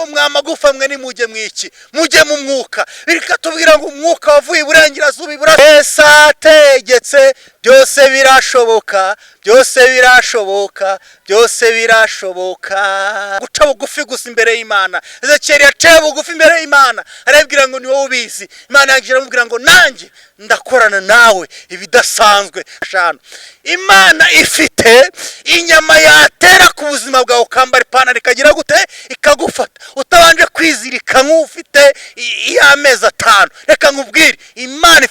ngo mwamagufa mwe nimujye mwiki mujye mu mwuka. Birikatubwira ngo umwuka wavuye iburengerazuba Yesu ategetse byose birashoboka, byose birashoboka, byose birashoboka. Guca bugufi gusa imbere y'Imana. Ezekiyeli yaciye bugufi imbere y'Imana, arabwira ngo ni wowe ubizi. Imana yagiye aramubwira ngo nanjye ndakorana nawe ibidasanzwe. Imana ifite inyama yatera ku buzima bwawe ukambara ipantaro ikagira gute ikagufata utabanje kwizirika nk'ufite y'amezi 5. Reka nkubwire Imana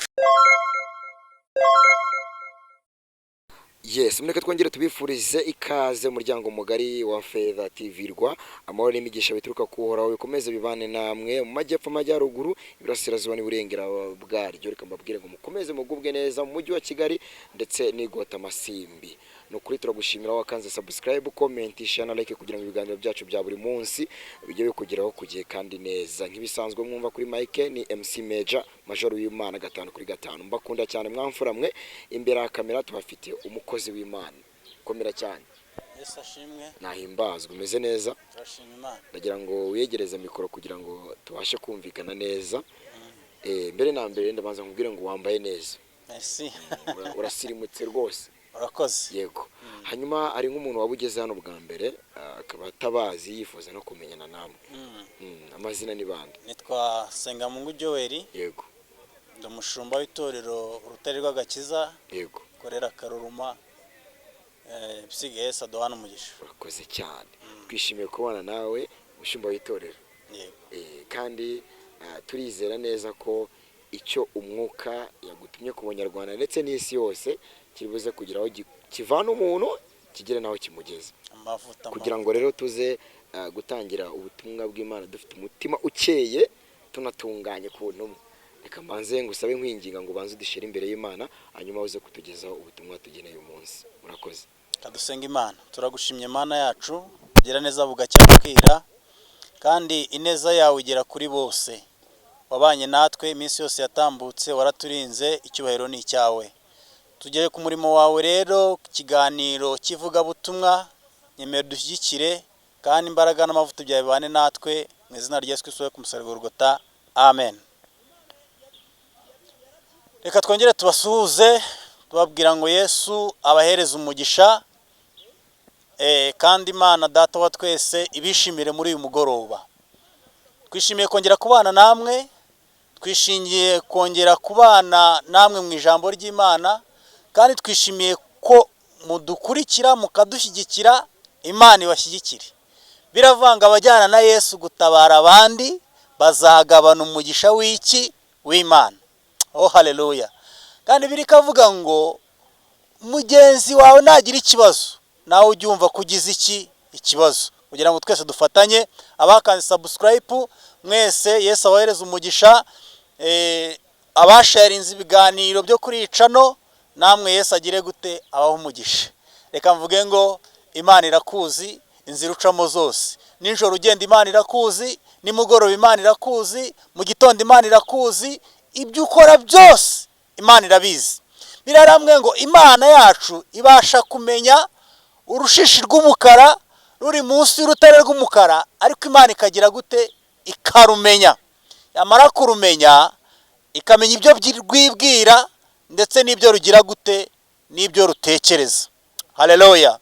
Yes, mureke twongere tubifurize ikaze muryango mugari wa Feza TV Rwa. Amahoro n'imigisha bituruka kuhoraho bikomeze bibane namwe mu majyepfo amajyaruguru iburasirazuba n'iburengera bwaryo. Reka mbabwire ngo mukomeze mugubwe neza mu mujyi wa Kigali ndetse n'igota Masimbi. Nukuri turagushimira wakanze subscribe, comment, share na like kugira ngo ibiganiro byacu bya buri munsi bijye bikugeraho kugiye kandi neza. Nk'ibisanzwe mwumva kuri Mike ni MC Major Major w'Imana 5/5. Mbakunda cyane mwamfura mwe. Imbere ya kamera tubafite umukozi w'Imana komera cyane. Yesu ashimwe. Nahimbazwe umeze neza. Turashima Imana. Ndagira ngo wiyegereze mikoro kugira ngo tubashe kumvikana neza. Mbere na mbere ndabanza nkubwire ngo wambaye neza. Merci. Urasirimutse rwose. Urakoze. Yego. Hanyuma ari nk'umuntu wabugeze hano bwa mbere akaba atabazi yifuza no kumenyana namwe. Amazina ni bande? Nitwa Sengamungu Joel. Yego. Ndumushumba w'itorero Urutare rw'Agakiza. Yego. Korera Karuruma bisigaye Sadohana umugisha. Urakoze cyane. Twishimiye kubana nawe mushumba w'itorero. Yego. Kandi turizera neza ko icyo umwuka yagutumye ku Banyarwanda ndetse n'isi yose kiribuze kugira aho kivana umuntu kigere naho kimugeze. Kugira ngo rero tuze gutangira ubutumwa bw'Imana dufite umutima ukeye tunatunganye ku ntumwe. Reka mbanze ngusabe nkwinginga ngo banze dushire imbere y'Imana hanyuma uze kutugezaho ubutumwa tugeneye uyu munsi. Murakoze. Kadusenga Imana. Turagushimye Mana yacu, gira neza bugacyakira kandi ineza yawe igera kuri bose. Wabanye natwe iminsi yose yatambutse, waraturinze, icyubahiro ni icyawe. Tugere ku murimo wawe rero, kiganiro kivuga butumwa, nyemera dushyigikire kandi imbaraga n'amavuta byawe bane natwe mu izina rya Yesu Kristo ku musaraba Golgotha. Amen. Reka twongere tubasuhuze tubabwira ngo Yesu abahereza umugisha kandi Imana data wa twese ibishimire muri uyu mugoroba. Twishimiye kongera kubana namwe, twishingiye kongera kubana namwe mu ijambo ry'Imana kandi twishimiye ko mudukurikira mukadushyigikira. Imana ibashyigikire. Biravanga abajyana na Yesu gutabara abandi bazagabana umugisha w'iki w'Imana. Oh haleluya. Kandi birikavuga ngo mugenzi wawe nagira ikibazo nawe ubyumva kugize ikibazo kugira ngo twese dufatanye. Abakanze subscribe mwese Yesu abahereza umugisha, abasharinze ibiganiro byo kuri icano namwe Yesu agire gute abaho umugisha. Reka mvuge ngo Imana irakuzi inzira ucamo zose. Ninjoro ugenda Imana irakuzi, nimugoroba Imana irakuzi, mu gitondo Imana irakuzi, ibyo ukora byose Imana irabizi. Biraramwe ngo Imana yacu ibasha kumenya urushishi rw'umukara ruri munsi y'urutare rw'umukara, ariko Imana ikagira gute ikarumenya. Yamara kurumenya ikamenya ibyo rwibwira ndetse n'ibyo rugira gute n'ibyo rutekereza. Haleluya.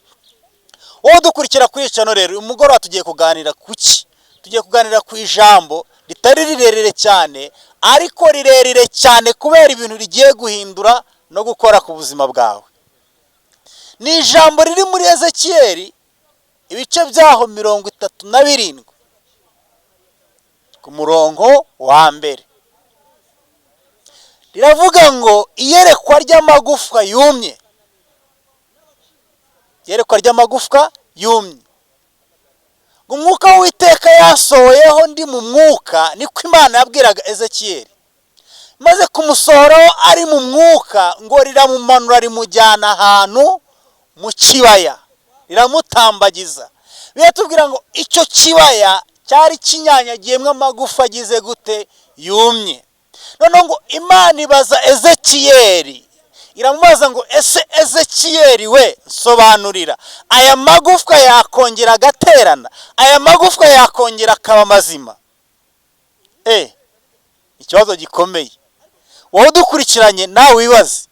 Wowe dukurikira kuri icano rero umugoroba tugiye kuganira kuki? Tugiye kuganira ku ijambo ritari rirerire cyane ariko rirerire cyane kubera ibintu rigiye guhindura no gukora ku buzima bwawe. Ni ijambo riri muri Ezekiyeli ibice byaho 37 ku murongo wa mbere. Riravuga ngo iyerekwa ry'amagufwa yumye. Iyerekwa ry'amagufwa yumye. Umwuka w'Uwiteka yasohoyeho ndi mu mwuka, niko Imana yabwiraga Ezekiyeli. Maze kumusohoraho ari mu mwuka ngo riramumanura rimujyana ahantu mu kibaya, riramutambagiza. Biratubwira ngo icyo kibaya cyari kinyanyagiyemo amagufa agize gute yumye. None ngo Imana ibaza Ezekiyeli iramubaza ngo ese Ezekiyeli we nsobanurira, aya magufwa yakongera agaterana, aya magufwa yakongera akaba mazima? Ikibazo gikomeye. Wowe udukurikiranye nawe wibaze,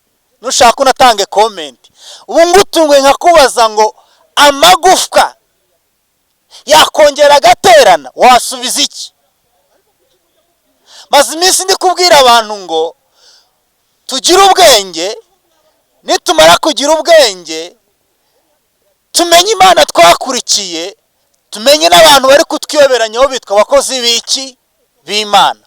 nushaka unatange comment. Ubu ngutungwe nkakubaza ngo amagufwa yakongera agaterana, wasubiza iki? Maze iminsi ndi kubwira abantu ngo tugire ubwenge, nitumara kugira ubwenge tumenye Imana twakurikiye, tumenye n'abantu bari kutwiyoberanyaho bitwa abakozi b'iki b'Imana,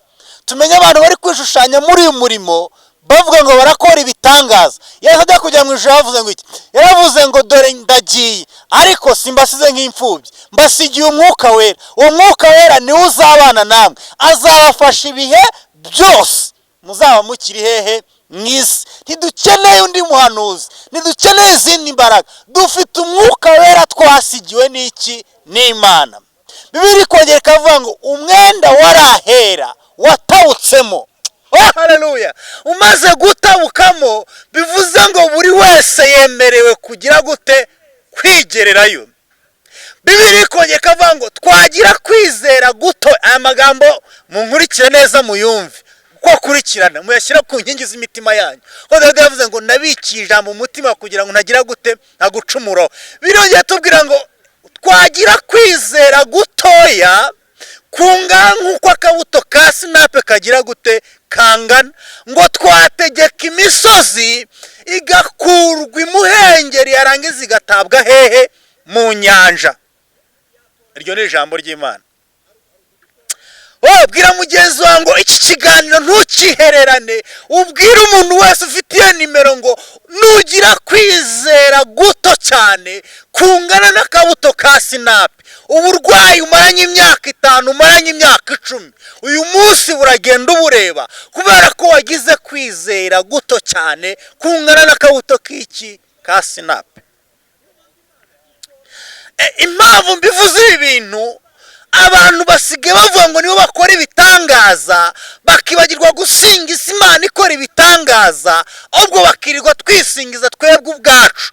tumenye abantu bari kwishushanya muri uyu murimo bavuga ngo barakora ibitangaza. Yesu ajya kujya mu ijuru yavuze ngo iki? Yaravuze ngo dore ndagiye, ariko simbasize nk'imfubyi, mbasigiye umwuka wera. Uwo mwuka wera niwe uzabana namwe, azabafasha ibihe byose muzaba mukiri hehe mw'isi. Ntidukeneye undi muhanuzi, ntidukeneye izindi mbaraga, dufite umwuka wera twasigiwe n'iki? N'Imana. Bibiri kongera ikavuga ngo umwenda warahera watawutsemo. Haleluya! Umaze gutabukamo bivuze ngo buri wese yemerewe kugira gute? Kwigererayo. Bibiri kongera ikavuga ngo twagira kwizera guto. Aya magambo munkurikire neza muyumve, ko kurikirana muyashyira ku nkingi z'imitima yanyu. Ko Dawidi yavuze ngo nabikiye ijambo mu mutima kugira ngo ntagira gute? Ntagucumuraho. Birongera tubwira ngo twagira kwizera gutoya kungana nk'uko akabuto ka sinape kagira gute? Kangana. Ngo twategeka imisozi igakurwa imuhengeri yarangiza igatabwa hehe? Mu nyanja. Iryo ni ijambo ry'Imana. Bwira mugenzi wawe ngo iki kiganiro ntukihererane, ubwire umuntu wese ufitiye nimero ngo nugira kwizera guto cyane kungana n'akabuto ka sinape, uburwayi umaranye imyaka 5, umaranye imyaka 10, uyu munsi buragenda ubureba kubera ko wagize kwizera guto cyane kungana n'akabuto k'iki? Ka sinape. Impamvu mbivuze ibi bintu, abantu basigaye bavuga ngo nibo bakora ibitangaza, bakibagirwa gusingiza Imana ikora ibitangaza, ahubwo bakirirwa twisingiza twebwe ubwacu,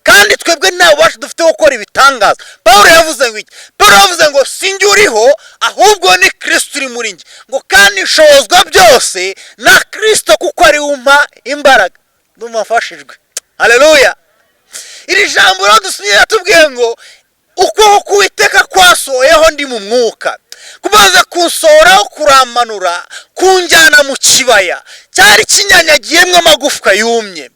kandi twebwe nta bubasha dufite gukora ibitangaza. Pawulo yavuze ngo iki? Pawulo yavuze ngo sinjye uriho ahubwo ni Kristo uri muri njye, ngo kandi nshobozwa byose na Kristo kuko ari umpa imbaraga. Ndumafashijwe. Haleluya! Iri jambo rero dusomye yatubwiye ngo ukuboko k'Uwiteka kwasohoyeho ndi mu mwuka, kumaze kunsohoraho kuramanura kunjyana mu kibaya cyari kinyanyagiyemo amagufwa yumye.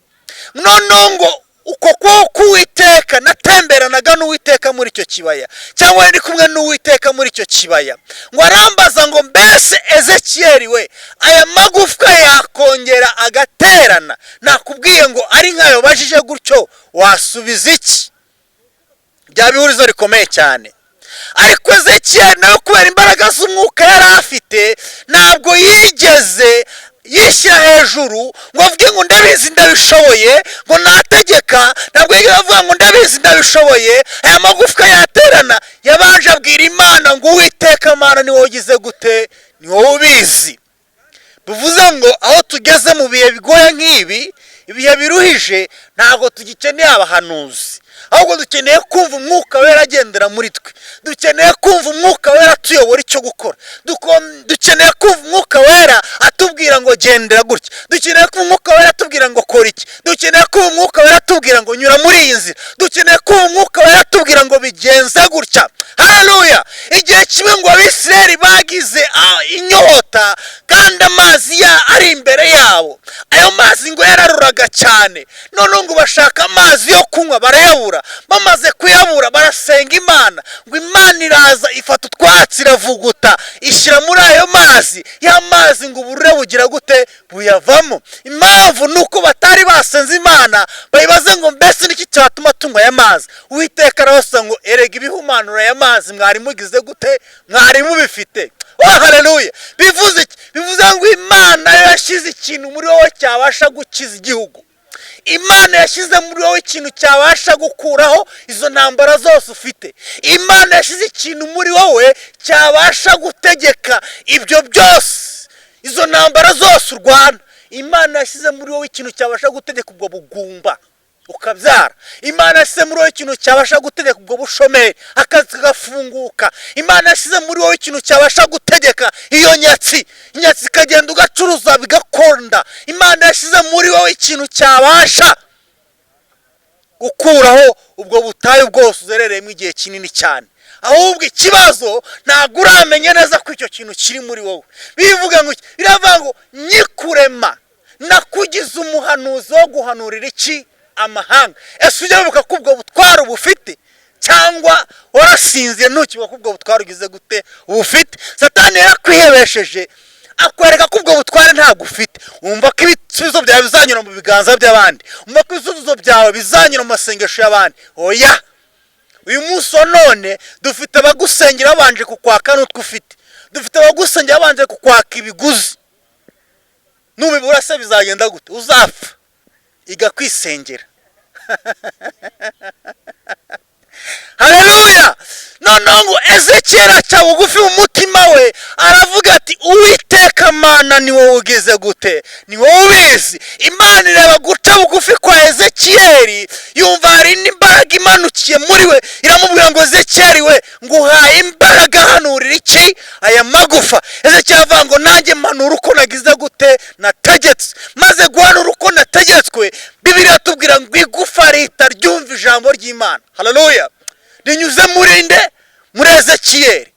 Noneho ngo uko kuboko k'Uwiteka natemberanaga n'Uwiteka muri icyo kibaya, cyangwa ndi kumwe n'Uwiteka muri icyo kibaya, ngo arambaza ngo mbese Ezekiyeli we aya magufwa yakongera agaterana? Nakubwiye ngo ari nkayo bajije gutyo wasubiza iki? Byaba ihurizo rikomeye cyane. Ariko Ezekiyeli nawe kubera imbaraga z'umwuka yari afite, ntabwo yigeze yishyira hejuru ngo avuge ngo ndabizi ndabishoboye, ngo nategeka. Ntabwo yigeze avuga ngo ndabizi ndabishoboye, aya magufwa yaterana. Yabanje abwira Imana ngo Uwiteka Mana ni wowe ugize gute? Ni wowe ubizi. Bivuze ngo aho tugeze mu bihe bigoye nk'ibi, ibihe biruhije, ntabwo tugikeneye abahanuzi, ahubwo dukeneye kumva umwuka wera agendera muri twe. Dukeneye kumva umwuka wera atuyobora icyo gukora. Dukeneye kumva umwuka wera atubwira ngo gendera gutya. Dukeneye kumva umwuka wera atubwira ngo kora iki. Dukeneye kumva umwuka wera atubwira ngo nyura muri iyi nzira. Dukeneye kumva umwuka wera atubwira ngo bigenze gutya. Haleluya! Igihe kimwe ngo Abisirayeli bagize inyota kandi amazi ari imbere yabo, ayo mazi ngo yararuraga cyane. None ngo bashaka amazi yo kunywa barayabura. Bamaze kuyabura barasenga Imana, ngo Imana iraza ifata utwatsi iravuguta ishyira muri ayo mazi. Ya mazi ngo uburure bugira gute? Buyavamo. Impamvu nuko batari basenze Imana, bayibaze ngo mbese niki cyatuma tunywa aya mazi? Uwiteka arabasa ngo erega ibihumanura aya mazi mwari mugize gute? Mwari mubifite. Haleluya! Bivuze iki? Bivuze ngo Imana yashyize ikintu muri wowe cyabasha gukiza igihugu. Imana yashyize muri wowe ikintu cyabasha gukuraho izo ntambara zose ufite. Imana yashyize ikintu muri wowe cyabasha gutegeka ibyo byose, izo ntambara zose urwana. Imana yashyize muri wowe ikintu cyabasha gutegeka ubwo bugumba ukabyara. Imana yashyize muri wowe ikintu cyabasha gutegeka ubwo bushomeri akazi kagafunguka. Imana yashyize muri wowe ikintu cyabasha gutegeka iyo nyatsi ikagenda ugacuruza bigakonda. Imana yashyize muri wowe ikintu cyabasha gukuraho ubwo butayu bwose uzerereyemo igihe kinini cyane. Ahubwo ikibazo ntabwo uramenye neza ko icyo kintu kiri muri wowe. Bivuga ngo biravuga ngo nyikurema nakugize umuhanuzi wo guhanurira iki amahanga. Ese ujya wibuka ko ubwo butwaro bufite, cyangwa warasinziye ntukibuka ko ubwo butwaro ugize gute ubufite? Satani yarakwihebesheje akwereka ko ubwo butware ntabwo ufite. Wumva ko ibisubizo byawe bizanyura mu biganza by'abandi, wumva ko ibisubizo byawe bizanyura mu masengesho y'abandi. Oya, uyu munsi wa none dufite abagusengera babanje kukwaka n'utwo ufite, dufite abagusengera babanje kukwaka ibiguzi. Nubibura se bizagenda gute? Uzapfa igakwisengera. Haleluya! Noneho ngo Ezekiel aca bugufi mu mutima we aravuga ati Uwiteka Mana ni wowe ugeze gute, ni wowe ubizi. Imana ireba guca bugufi kwa Ezekiel, yumva hari n'imbaraga imanukiye muri we, iramubwira ngo Ezekiel we nguhaye imbaraga hanurira iki aya magufa. Ezekiel avuga ngo nanjye manura uko nagize gute nategetse. Maze guhanura uko nategetswe, Bibiliya tubwira ngo igufa rihita ryumva ijambo ry'Imana. Haleluya! Rinyuze muri nde? Muri Ezekiel.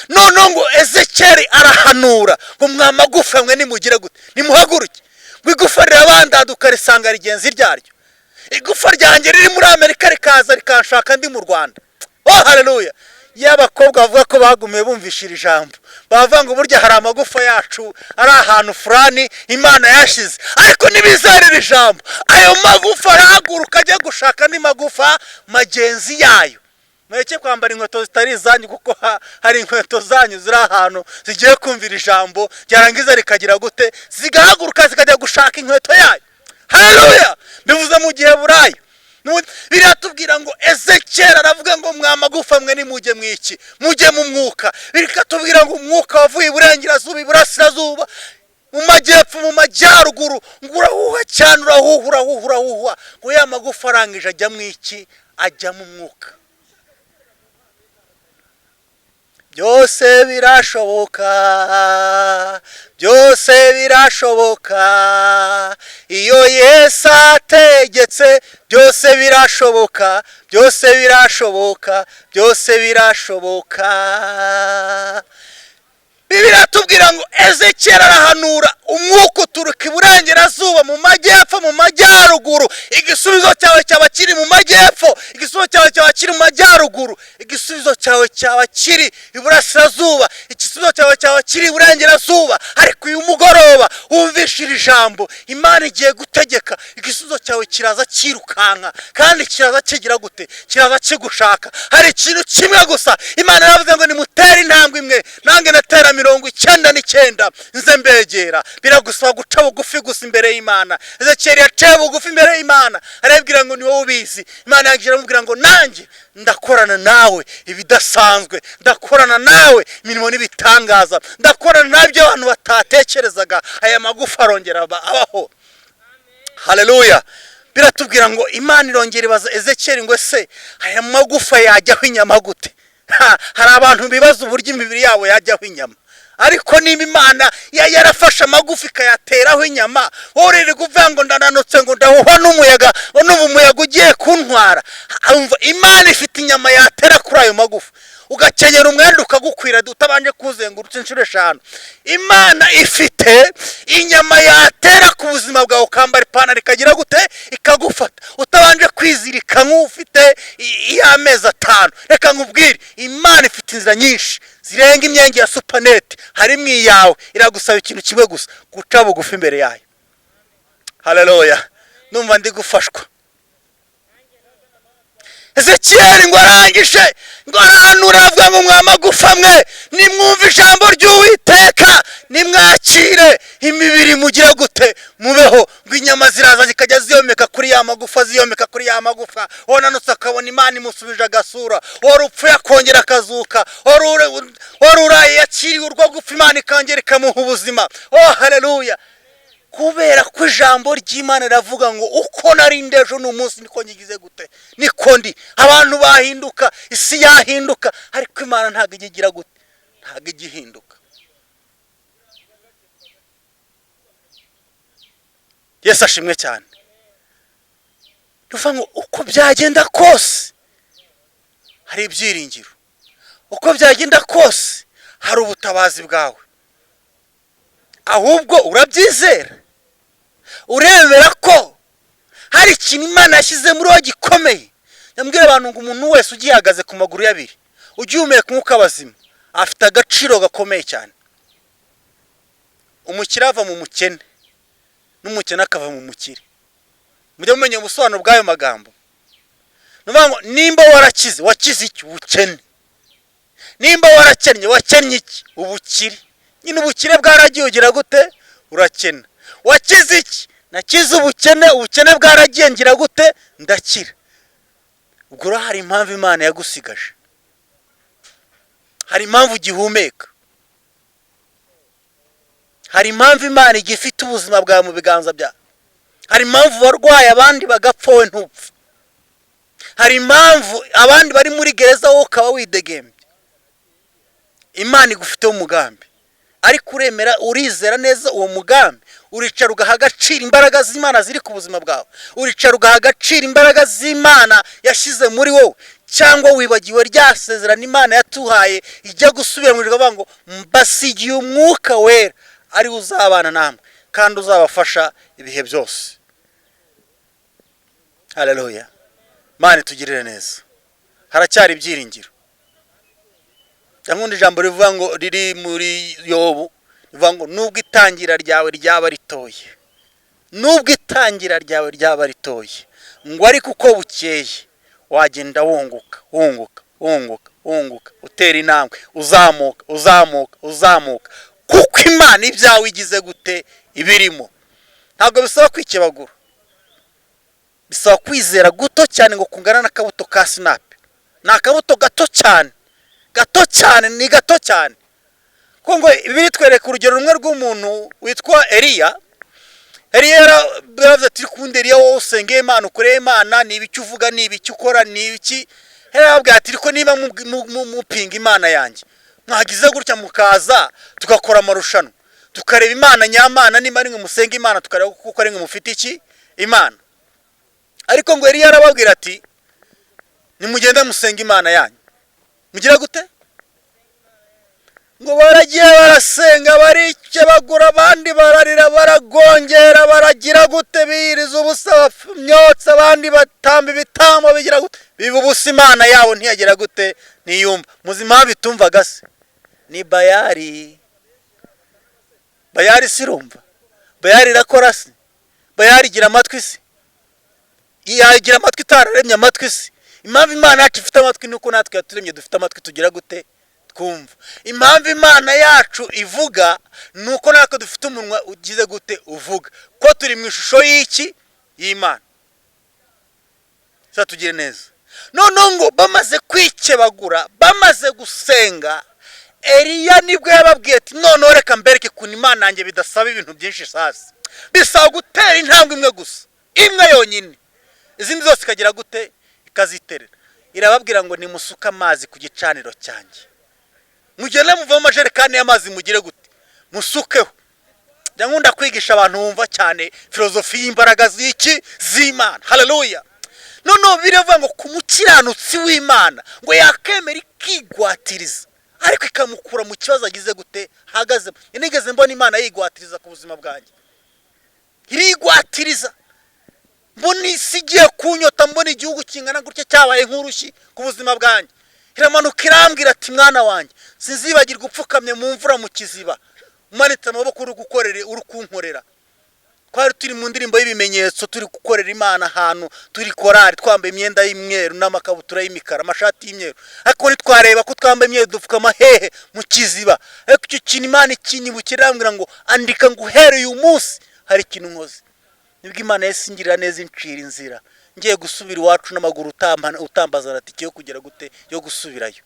Noneho ngo Ezekiel arahanura ngo mwa magufa mwe nimugire gute, nimuhaguruke. Ngo igufa rirabandaduka risanga rigenzi ryaryo. Igufa ryanjye riri muri Amerika rikaza rikanshaka ndi mu Rwanda. Oh haleluya! Y'abakobwa bavuga ko bagumiye bumvishira ijambo, bavuga ngo burya hari amagufa yacu ari ahantu fulani Imana yashize, ariko nibizarira ijambo ayo magufa arahaguruka ajya gushaka andi magufa magenzi yayo. Mweke kwambara inkweto zitari izanyu, kuko hari inkweto zanyu ziri ahantu zigiye kumvira ijambo, ryarangiza rikagira gute zigahaguruka zikajya gushaka inkweto yayo. Haleluya! Bivuze mu gihe burayi biratubwira ngo Ezekiel aravuga ngo mwa magufa mwe nimujye mwiki, mujye mu mwuka. Birikatubwira ngo umwuka wavuye iburengerazuba, iburasirazuba, mu majyepfo, mu majyaruguru, ngo urahuha cyane, urahuha ngo ya magufa arangije ajya mwiki, ajya mu mwuka. Byose birashoboka, byose birashoboka iyo Yesu ategetse. Byose birashoboka, byose birashoboka, byose birashoboka. Bibiliya tubwira ngo Ezekiel arahanura, umwuka uturuka iburengerazuba, mu majyepfo, mu majyaruguru. Igisubizo cyawe cyaba kiri mu majyepfo, igisubizo cyawe cyaba kiri mu majyaruguru, igisubizo cyawe cyaba kiri iburasirazuba, igisubizo cyawe cyaba kiri iburengerazuba. Ariko uyu mugoroba wumvishira ijambo Imana igiye gutegeka, igisubizo cyawe kiraza kirukanka, kandi kiraza kigira gute, kiraza kigushaka. Hari ikintu kimwe gusa Imana yavuze ngo nimutere intambwe imwe, nange natera 99 nze mbegera. Biragusaba guca bugufi gusa imbere y'Imana. Ezekiel yaciye bugufi imbere y'Imana, arabwira ngo ni wowe ubizi. Imana yagira amubwira ngo nanjye ndakorana nawe ibidasanzwe, ndakorana nawe imirimo n'ibitangaza, ndakorana nabyo abantu batatekerezaga. Aya magufa arongera abaho. Haleluya! Biratubwira ngo Imana irongera ibaza Ezekiel ngo se aya magufa yajyaho inyama gute? Hari abantu bibaza uburyo imibiri yabo yajyaho inyama, ariko niba Imana yarafashe amagufa ikayateraho inyama, wowe riri kuvuga ngo ndananutse ngo ndahuhwa n'umuyaga, n'umuyaga ugiye kuntwara. Imana ifite inyama yatera kuri ayo magufa, ugakenyera umwenda ukagukwira utabanje kuzengurutsa inshuro 5. Imana ifite inyama yatera ku buzima bwawe, ukambara ipantaro ikagira gute, ikagufata utabanje kwizirika nk'ufite y'amezi 5. Reka nkubwire, Imana ifite inzira nyinshi zirenga imyenge ya supanete, harimo iyawe. Iragusaba ikintu kimwe gusa, guca bugufi imbere yayo. Haleluya! Numva ndi gufashwa. Ezekiel ngo arangije ngo arahanura avuga ngo mwa magufa mwe nimwumva ijambo ry'Uwiteka, nimwakire imibiri mugire gute, mubeho. Ngo inyama ziraza zikajya ziyomeka kuri ya magufa, ziyomeka kuri ya magufa. Wananutse akabona Imana imusubije agasura, wari upfuye akongera akazuka, wari uraye yakiriwe urwo gufa, Imana ikongera ikamuha ubuzima. Oh haleluya! kubera ko ijambo ry'Imana riravuga ngo uko nari ndejo n'umunsi niko ngigize gute, niko ndi. Abantu bahinduka, isi yahinduka, ariko Imana ntago igigira gute, ntago igihinduka. Yesu ashimwe cyane. Tuvuga ngo uko byagenda kose hari ibyiringiro, uko byagenda kose hari ubutabazi bwawe, ahubwo urabyizera, uremera ko hari ikintu Imana yashyize muri wowe gikomeye. Nyambwira abantu ngo umuntu wese ugihagaze ku maguru y'abiri, ugihumeka umwuka w'abazima, afite agaciro gakomeye cyane. Umukire ava mu mukene, n'umukene akava mu mukire. Mujye mumenya ubusobanuro bw'ayo magambo. Nuvuga ngo nimba warakize, wakize iki? Ubukene. Nimba warakennye, wakennye iki? Ubukire. Nyine ubukire bwaragiye ugira gute? Urakena. Wakize iki? Nakize ubukene, ubukene bwaragiye ngira gute? Ndakira. Ubwo hari impamvu Imana yagusigaje, hari impamvu ugihumeka, hari impamvu Imana igifite ubuzima bwawe mu biganza byawe, hari impamvu warwaye abandi bagapfa wowe ntupfa, hari impamvu abandi bari muri gereza wowe ukaba widegembye. Imana igufiteho umugambi, ariko uremera, urizera neza uwo mugambi, uricara ugaha agaciro imbaraga z'Imana ziri ku buzima bwawe, uricara ugaha agaciro imbaraga z'Imana yashyize muri wowe, cyangwa wibagiwe rya sezerano Imana yatuhaye ijya gusubira mu ijambo ngo mbasigiye umwuka wera ari uzabana namwe kandi uzabafasha ibihe byose. Haleluya. Imana itugirire neza, haracyari ibyiringiro. Cyangwa ijambo rivuga ngo riri muri Yobu, rivuga ngo nubwo itangira ryawe ryaba ritoye, nubwo itangira ryawe ryaba ritoye, ngo ariko uko bukeye wagenda wunguka wunguka wunguka wunguka, utera intambwe, uzamuka uzamuka uzamuka, kuko Imana ibyawe igize gute ibirimo. Ntabwo bisaba kwikebagura, bisaba kwizera guto cyane ngo kungana n'akabuto ka sinapi. Ni akabuto gato cyane, gato cyane, ni gato cyane. Kuko ngo bitwereka urugero rumwe rw'umuntu witwa Eliya. Eliya yaravuze ati kunde Eliya wowe usengeye Imana, ukoreye Imana, ni ibiki uvuga, ni ibiki ukora, ni ibiki. Yarababwira ati ariko niba mupinga Imana yanjye, mwagize gutya mukaza tugakora amarushanwa, tukareba Imana nyamana, niba ari mwe musenga Imana tukareba kuko ari mwe mufite iki Imana. Ariko ngo Eliya yarababwira ati nimugende musenga Imana yanyu. Mugira gute? Ngo baragiye barasenga, barikebagura, abandi bararira, baragongera, baragira gute, biyiriza ubusa, myotsa, abandi batamba ibitambo, bigira gute, biba ubusa, Imana yabo ntiyagira gute, ntiyumva. Muzima bitumvaga se ni Bayali. Bayali sirumva, Bayali irakora se, Bayali igira amatwi se, yagira amatwi itararemye amatwi se. Impamvu Imana yacu ifite amatwi nuko natwe yaturemye dufite amatwi tugira gute, twumva. Impamvu Imana yacu ivuga nuko natwe dufite umunwa ugize gute, uvuga. Ko turi mu ishusho y'iki, y'Imana. Tugire neza. None ngo bamaze kwikebagura, bamaze gusenga, Eliya nibwo yababwiye ati none reka mbereke kuntu Imana yanjye bidasaba ibintu byinshi sasa, bisaba gutera intambwe imwe gusa, imwe yonyine, izindi zose ikagira gute, ikaziterera. Irababwira ngo nimusuka amazi ku gicaniro cyanjye, mugende muva mu majerekani y'amazi, mugire gute, musukeho. Ndakunda kwigisha abantu bumva cyane filozofi y'imbaraga z'iki, z'Imana. Haleluya. None biravuga ngo ku mukiranutsi w'Imana ngo yakemera ikigwatiriza, ariko ikamukura mu kibazo agize gute, hagaze. Nigeze mbona Imana yigwatiriza ku buzima bwanjye, irigwatiriza. Mbona isi igiye kunyota, mbona igihugu kingana gutya cyabaye nk'urushyi ku buzima bwanjye. Iramanuka irambwira ati mwana wanjye, sinzibagirwa upfukamye mu mvura mu kiziba, umanitse amaboko uri gukorera, uri kunkorera. Twari turi mu ndirimbo y'ibimenyetso, turi gukorera Imana ahantu, turi korari, twambaye imyenda y'imyeru n'amakabutura y'imikara, amashati y'imyeru. Ariko nitwareba ko twambaye imyeru dupfukama hehe mu kiziba. Ariko icyo kintu Imana ikinyibukira irambwira ngo andika ngo uhereye uyu munsi hari ikintu nkoze. Nibwo Imana yasingirira neza incira inzira, ngiye gusubira iwacu n'amaguru utambaza ratike yo kugera gute, yo gusubirayo.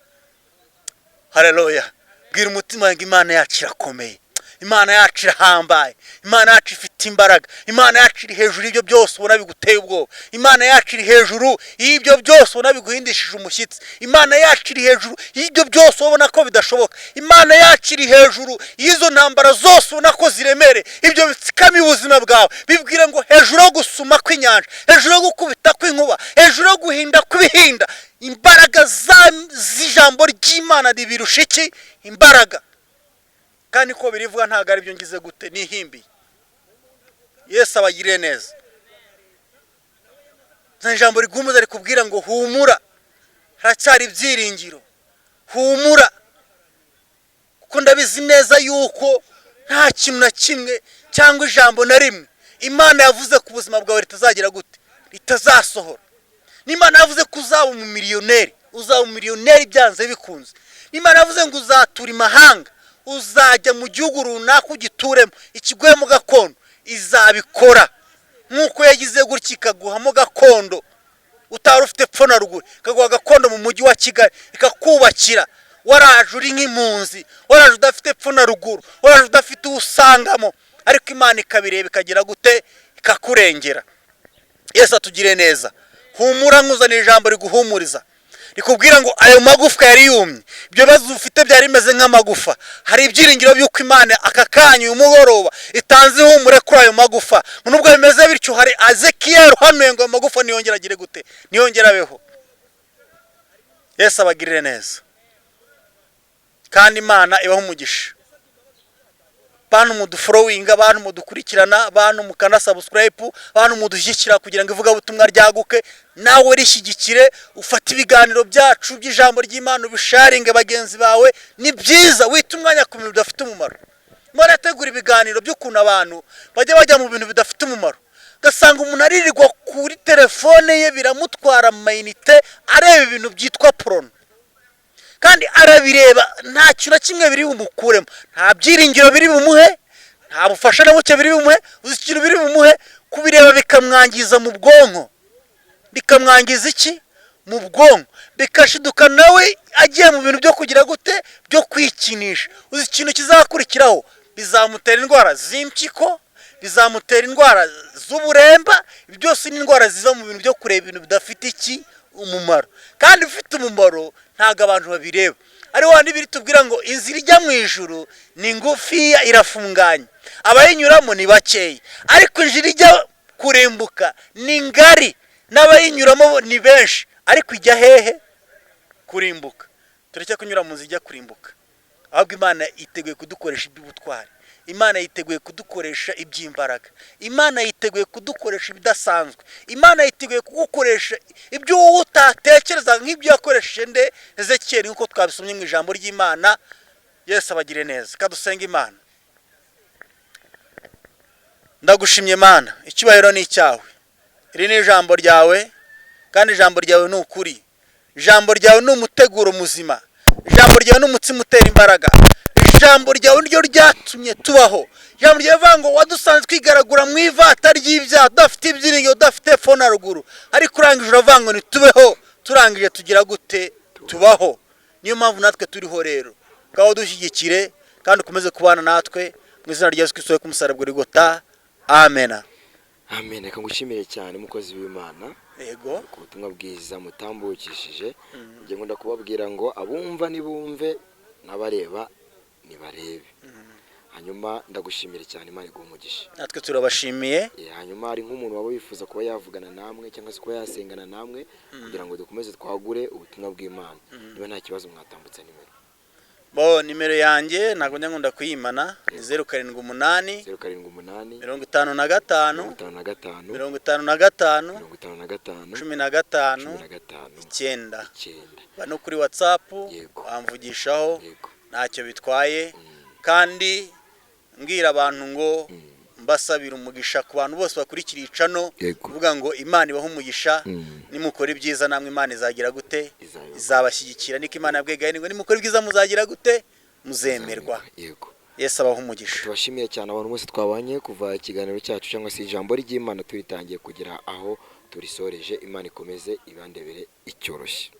Haleluya. Bwira umutima wanjye Imana yacu irakomeye, imana yacu irahambaye, imana yacu ifite imbaraga, imana yacu iri hejuru y'ibyo byose ubona biguteye ubwoba, imana yacu iri hejuru y'ibyo byose ubona biguhindishije umushyitsi, imana yacu iri hejuru y'ibyo byose ubona ko bidashoboka, imana yacu iri hejuru y'izo ntambara zose ubona ko ziremere, ibyo bitsikamiye ubuzima bwawe, bibwira ngo hejuru yo gusuma kw'inyanja, hejuru yo gukubita kw'inkuba, hejuru yo guhinda kw'ibihinda, imbaraga z'ijambo ry'Imana ribirusha iki? Imbaraga. Kandi ko birivuga ntago ari byo ngize gute nihimbiye. Yesu abagirire neza. Ijambo rigumuza rikubwira ngo humura, haracyari ibyiringiro, humura, kuko ndabizi neza yuko nta kintu na kimwe cyangwa ijambo na rimwe Imana yavuze ku buzima bwawe ritazagira gute, ritazasohora. N'Imana yavuze ko uzaba umumiliyoneri, uzaba umumiliyoneri byanze bikunze. N'Imana yavuze ngo uzatura imahanga, uzajya mu gihugu runaka ugituremo, ikiguhemo gakondo, izabikora. Nk'uko yagize gutya ikaguhamo gakondo utari ufite epfo na ruguru, ikaguha gakondo mu mujyi wa Kigali, ikakubakira. Waraje uri nk'impunzi, waraje udafite epfo na ruguru, waraje udafite usangamo, ariko Imana ikabireba ikagira gute, ikakurengera. Yesu atugire neza. Humura, nkuzanira ijambo riguhumuriza, rikubwira ngo ayo magufwa yari yumye, ibyo bibazo ufite byari bimeze nk'amagufa. Hari ibyiringiro by'uko Imana aka kanya uyu mugoroba itanze ihumure kuri ayo magufa. Nubwo bimeze bityo, hari Ezekiel uhanuye ngo amagufa niyongera agire gute, niyongera abeho. Yesu abagirire neza, kandi Imana ibaho umugisha. Bantu mudufollowinga, abantu mudukurikirana, abantu mukana subscribe, abantu mudushyikira kugira ngo ivugabutumwa ryaguke. Nawe rishyigikire, ufate ibiganiro byacu by'ijambo ry'Imana ubisharinge bagenzi bawe. Ni byiza, wita umwanya ku bintu bidafite umumaro. Murategura ibiganiro by'ukuntu abantu bajya mu bintu bidafite umumaro, gasanga umuntu aririrwa kuri telefone ye biramutwara amayinite areba ibintu byitwa porno, kandi arabireba nta kintu na kimwe biri bumukuremo, nta byiringiro biri bumuhe, nta bufasha na buke biri bumuhe. Uzi ikintu biri bumuhe? Kubireba bikamwangiza mu bwonko. Bikamwangiza iki? Mu bwonko. Bikashiduka nawe agiye mu bintu byo kugira gute, byo kwikinisha. Uzi ikintu kizakurikiraho? Bizamutera indwara z'impyiko, bizamutera indwara z'uburemba. Byose ni indwara ziva mu bintu byo kureba ibintu bidafite iki? Umumaro. Kandi ufite umumaro ntago abantu babireba. Ari wandi biri tubwira ngo inzira ijya mu ijuru ni ngufiya, irafunganye, abayinyuramo ni bakeya, ariko inzira ijya kurimbuka ni ngari, n'abayinyuramo ni benshi, ariko ijya hehe? Kurimbuka. Tureke kunyura mu nzira ijya kurimbuka, ahubwo Imana yiteguye kudukoresha iby'ubutwari, Imana yiteguye kudukoresha iby'imbaraga, Imana yiteguye kudukoresha ibidasanzwe, Imana yiteguye kugukoresha ibyo wowe utatekereza, nk'ibyo yakoresheje nde Ezekiel, nk'uko twabisomye mu ijambo ry'Imana. Yesu abagire neza. Kadusenga Imana. Ndagushimye Imana, icyubahiro ni icyawe. Iri ni ijambo ryawe, kandi ijambo ryawe ni ukuri, ijambo ryawe ni umuteguro muzima, ijambo ryawe ni umutsima utera imbaraga, ijambo ryawe niryo ryatumye tubaho. Ijambo ryawe rivuga ngo wadusanze twigaragura mu ivata ry'ibyaha, udafite ibyiringiro, udafite epfo na ruguru, ariko urangije uravuga ngo nitubeho. Turangije tugira gute? Tubaho. Niyo mpamvu natwe turiho rero. Ngaho dushyigikire kandi ukomeze kubana natwe, mu izina rya Yesu Kristo ku musaraba w'Igorigota. Amen. Amen. Reka ngushimire cyane mukozi w'Imana. Yego. Ku butumwa bwiza mutambukishije. Ngiye ngunda kubabwira ngo abumva nibumve, n'abareba nibarebe. Hanyuma ndagushimire cyane, Imana iguhe umugisha. Natwe turabashimiye. Hanyuma hari nk'umuntu waba wifuza kuba yavugana namwe cyangwa se kuba yasengana namwe kugira ngo dukomeze twagure ubutumwa bw'Imana, niba nta kibazo mwatambutsa nimero. Nimero yanjye ntabwo njya nkunda kuyimana, ni 078 078 55 55 15 9. Bano kuri WhatsApp bamvugishaho, ntacyo bitwaye. Kandi mbwira abantu ngo mbasabira umugisha ku bantu bose bakurikira icano, kuvuga ngo Imana ibaho umugisha. Nimukora ibyiza namwe Imana izagira gute? Izabashyigikira. Niko Imana yabwiye ngo nimukora ibyiza muzagira gute? Muzemerwa. Yesu abaho umugisha. Tubashimiye cyane abantu bose twabanye kuva ikiganiro cyacu cyangwa se ijambo ry'Imana turitangiye kugira aho turisoreje. Imana ikomeze ibandebere icyoroshye.